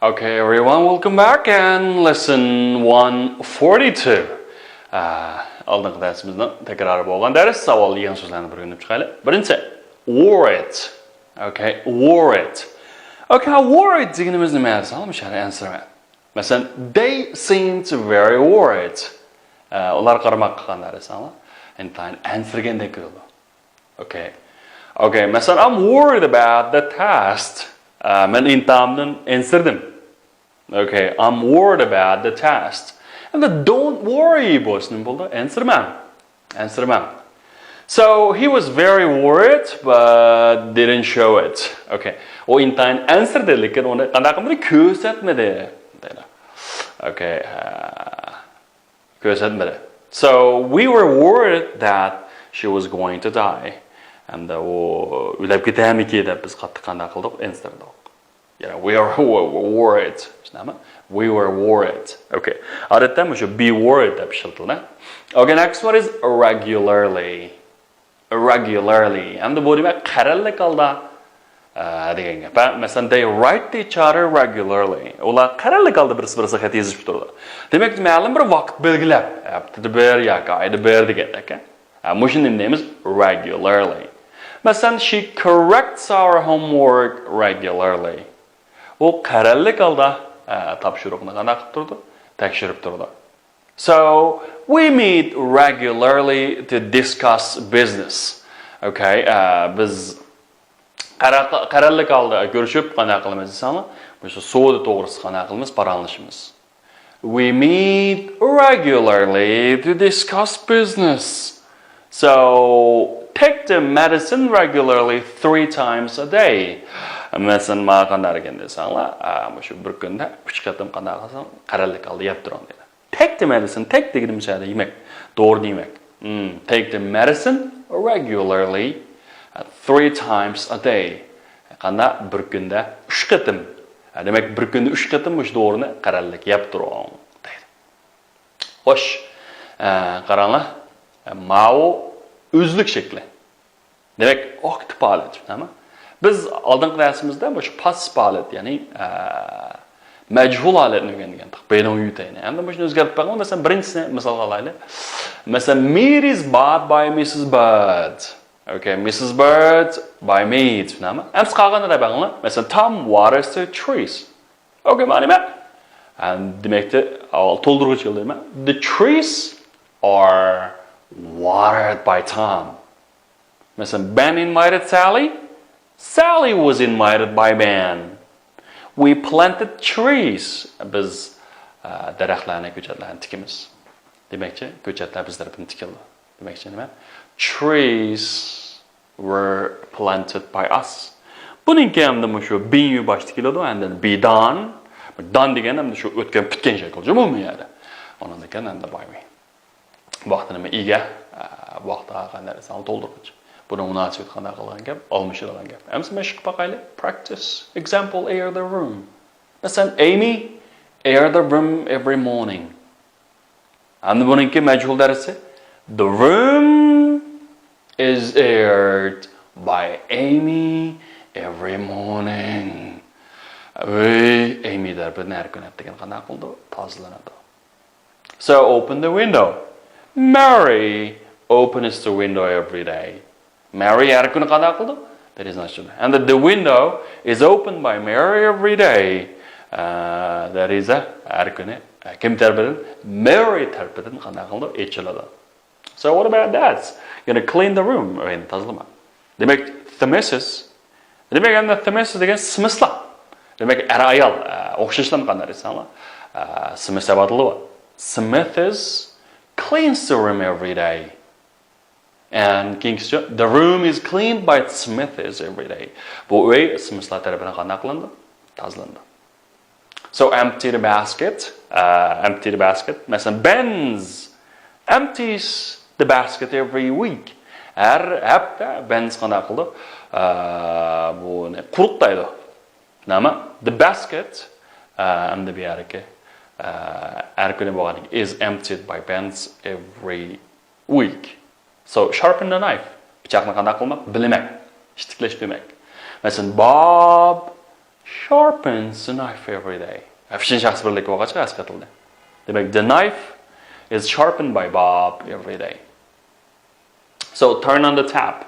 Okay, everyone, welcome back and lesson 142. Алдыңғы дәрісіміздің тәкрары болған дәріс, сауал ең сөздерді біргеніп шығайлы. Бірінші, worried. Okay, worried. Okay, worried дегеніміз не мәлі? Салым шәрі answer. Mesela, they seemed very worried. Олар қармақ қаған дәріс, ала? Ентайын answerген де көрілді. Okay, mesela, I'm worried about the test. Men intamdan answerdim. Okay, I'm worried about the test. And the don't worry boşluğun buldu. Answer man. So he was very worried but didn't show it. Okay. O intan answer dedikken onu qandaqımdır körsətmedi. Okay. Körsətmedi. So we were worried that she was going to die. And o ülep gitemiki de biz qattiq qandaq qildik, answer qildik. Yeah, we were worried. We were worried. Okay. Adatda bu be worried deb ishlatiladi. Okay, next one is regularly. Regularly. Endi bu demak qarallik holda degan gap. Masalan, they write each other regularly. Ular qarallik holda birisi-birisiga xat yozib turadi. Demak, ma'lum bir vaqt belgilab, haftada bir yoki oyda bir degan ekan. Mushuni deymiz regularly. Masalan, she corrects our homework regularly. O qarallik holda tapşırıqni qanday qilib turdi? Tekshirib turdi. So, we meet regularly to discuss business. Okay, biz qarallik holda ko'rishib qanday qilamiz desangiz, o'sha savdo to'g'risida qanday qilamiz, paranlashimiz. We meet regularly to discuss business. So, take the medicine regularly 3 times a day. Mesela ma qanday ekan desanlar, shu bir kunda 3 qatim qanday qilsam, qarallik holda yeb turaman dedi. Take the medicine, take deganim so'zda yemak, to'g'ri yemak. Take the medicine regularly 3 times a day. Qanday bir kunda 3 qatim. Demak, bir kunda 3 qatim shu to'g'rini qarallik yeb turaman dedi. Xo'sh, qaranglar. Mao o'zlik shakli. Demak, active holat, nima? Biz oldingi darsimizda bu past holat, ya'ni majhul holatni o'rgangandik. Beynon yutayni. Endi bu shuni o'zgartirib qo'ygan. Masalan, birinchisini misol olaylik. Masalan, meat is bought by Mrs. Bird. Okay, Mrs. Bird by meat, nima? Endi qolganini aytanglar. Masalan, Tom waters the trees. Okay, mana nima? Demakda, to'ldiruvchi nima? The trees are watered by Tom. Masalan, Ben invited Sally. Sally was invited by Ben. We planted trees. Biz daraxtlarni, ko'chatlarni tikimiz. Demakchi, ko'chatlar biz tarafdan tikildi. Demakchi nima? Trees were planted by us. Buningki hamda shu bin yu bosh tikiladi, endi be done. Done degan hamda shu o'tgan bitgan shakl. Umuman Ondan keyin hamda by me. Vaqtni nima ega, vaqtga qanday san to'ldiruvchi. Buna münasibet qanday qilgan gap, olmishilgan gap. Hamma mashq qilib practice. Example, air the room. Masalan, Amy air the room every morning. Endi buningki majhul darsi. The room is aired by Amy every morning. Amy darbini har kuni degan qanday qildi? Tozalanadi. So open the window. Mary opens the window every day. Mary har kuni qanday qildi? That is not true. And the window is opened by Mary every day. That is har kuni kim tarbidan? Mary tarbidan qanday qildi? Echiladi. So what about that? You're going to clean the room. Endi tozalama. Demak, themesis. Demak, endi themesis degan smisla. Demak, er ayol o'xshashlar qanday desanlar? Smis abadli. Smithis cleans the room every day. And the room is cleaned by Smiths every day. Bu uy Smithlar tarafidan qanday qilindi? Tozalandi. So empty the basket. Empty the basket. Masalan, Ben's empties the basket every week. Har hafta Ben's qanday qildi? Bu quruqlaydi. Nima? The basket and the biyariki har kuni bo'lgan is emptied by Ben's every week. So sharpen the knife. Pichoqni qanday qilmoq? Bilmak. Ishtiklash demak. Masalan, Bob sharpens the knife every day. Efishin shaxs birlik bo'lg'acha asqatildi. Demak, the knife is sharpened by Bob every day. So turn on the tap.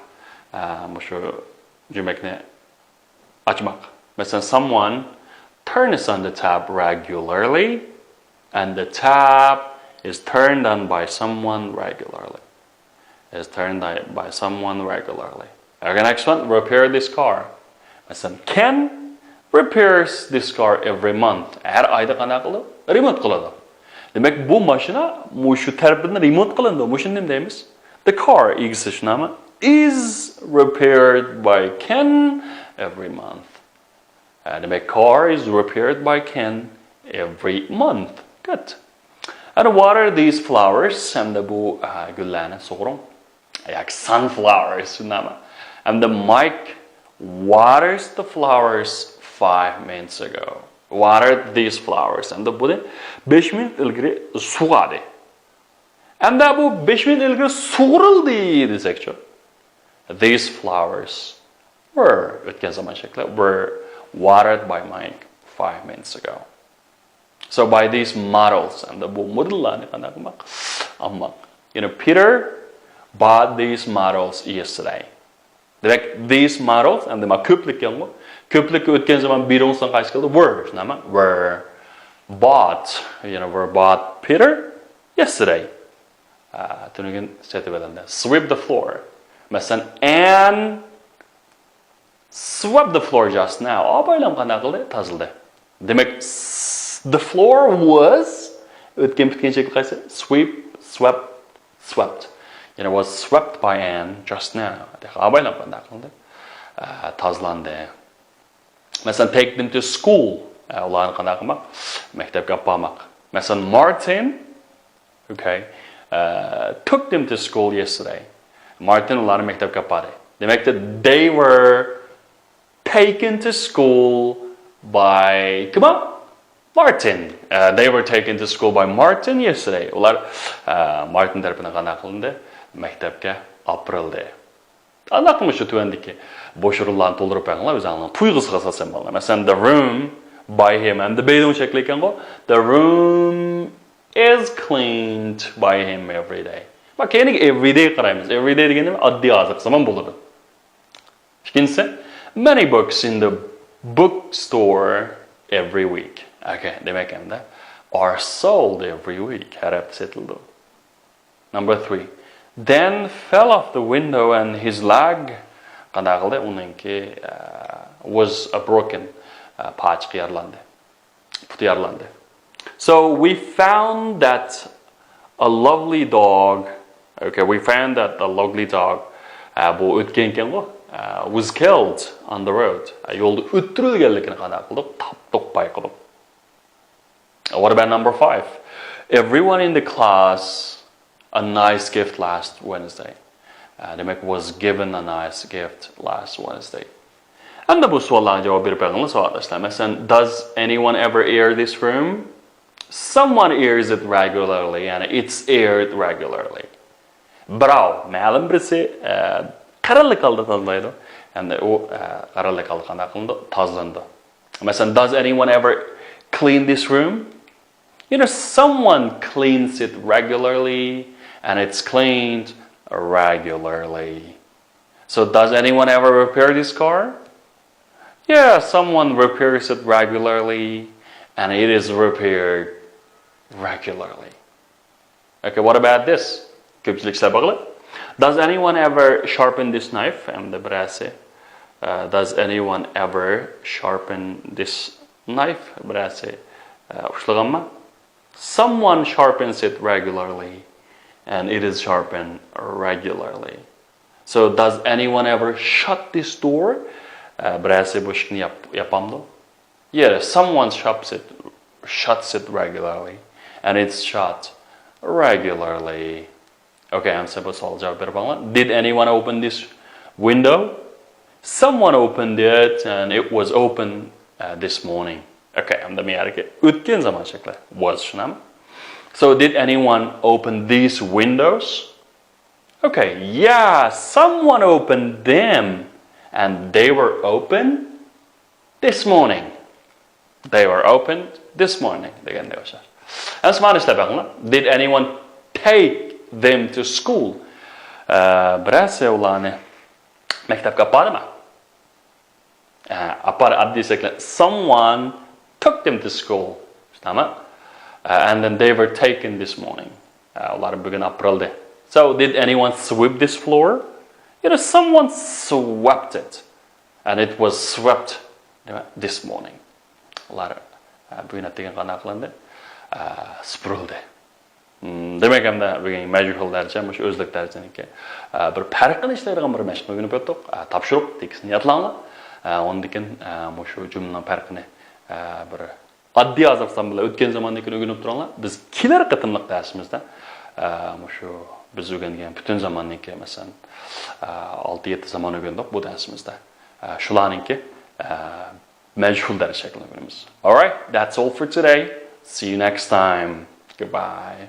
Mushu jumakni açmak. Mesela someone turns on the tap regularly, and the tap is turned on by someone regularly. Is turned on by someone regularly. Okay, next one, repair this car. Mesela Ken repairs this car every month. Her ayda qanday qiladi? Remont qiladi. Demek bu mashina mushu tarbidan remont qilindi. Mushu nima deymiz? The car is repaired by Ken every month. The car is repaired by Ken every month. Good. And water these flowers and the bu gullana sorum. Like sunflowers. And the Mike waters the flowers 5 minutes ago. Watered these flowers. And the Buddha 5 minutes ilgari sug'adi. And that bu 5 minutes ilgari sug'urildi desakchi. These flowers were watered by Mike 5 minutes ago. So by these models, and the Peter bought these models yesterday. These models, and the were bought, were bought Peter yesterday. Sweep the floor. And swept the floor just now. The floor was swept. Was swept by Anne just now. Take them to school. Martin, took them to school yesterday. Martin ularni maktabga bordi. Demak, they were taken to school by Martin. They were taken to school by Martin yesterday. Ular Martin tarafidan qanday qilindi? Maktabga opirildi. Qanday qilmish shu tuvandiki bo'sh o'rinlarni to'ldirib qo'yganlar o'zlarini tuyg'usiga asosan bo'ladi. Masalan, the room by him and the bedroom shakli ekan-ku. The room is cleaned by him every day. Bak, every day qaraymiz. Every day degani oddiy oziq zaman bo'ladi. Ikkinchisi, many books in the bookstore every week. Okay, demak endi are sold every week. Har hafta sotildi. Number 3. Then fell off the window and his leg qanday qildi? Uningki was broken. Pach qiyarlandi. Puti yarlandi. So we found that a lovely dog, we found that a lovely dog was killed on the road. What about number 5? Everyone in the class a nice gift last Wednesday. Was given a nice gift last Wednesday. And the does anyone ever air this room? Someone airs it regularly and it's aired regularly. Bravo. Ma'lum birisi qarorlik qildi tozlaydi. And qarorlik qildi qanday qildi? Tozlandi. Masalan, does anyone ever clean this room? Someone cleans it regularly and it's cleaned regularly. So does anyone ever repair this car? Yeah, someone repairs it regularly and it is repaired regularly. Okay, what about this? Does anyone ever sharpen this knife? And the brase. Does anyone ever sharpen this knife? Brase. Someone sharpens it regularly and it is sharpened regularly. So does anyone ever shut this door? Brase bushkni yapamdo. Yeah, someone shuts it regularly and it's shut regularly. Okay, I'm supposed to did anyone open this window? Someone opened it and it was open this morning. Okay, I'm the utken zaman shakli was shnam. So did anyone open these windows? Okay, yeah, someone opened them and they were open this morning. They were opened this morning. Degende o'sha. Asmani ishlab baqinglar. Did anyone take them to school? Birasi ularni maktabga apardimi? Someone took them to school. And then they were taken this morning. Ular bugun aprildi. So did anyone sweep this floor? Someone swept it. And it was swept this morning. Ular bugun atgan qana qilindi? Spurildi. Demek hamda bugun majhul darcha, mush o'zlik darjaniki bir farqini ishlaydigan bir mashq o'rganib o'tdik. Topshiriq tekstni yodlanglar. Ondan keyin mush jumlaning farqini bir oddiy yozib bilan o'tgan zamondan keyin o'rganib turanglar. Biz kelar qitimliq darsimizda mush biz o'rgangan butun zamonniki, masalan 6-7 zamon o'rgandik bu darsimizda. Shularningki majhul darcha shaklini o'rganamiz. All right, that's all for today. See you next time. Goodbye.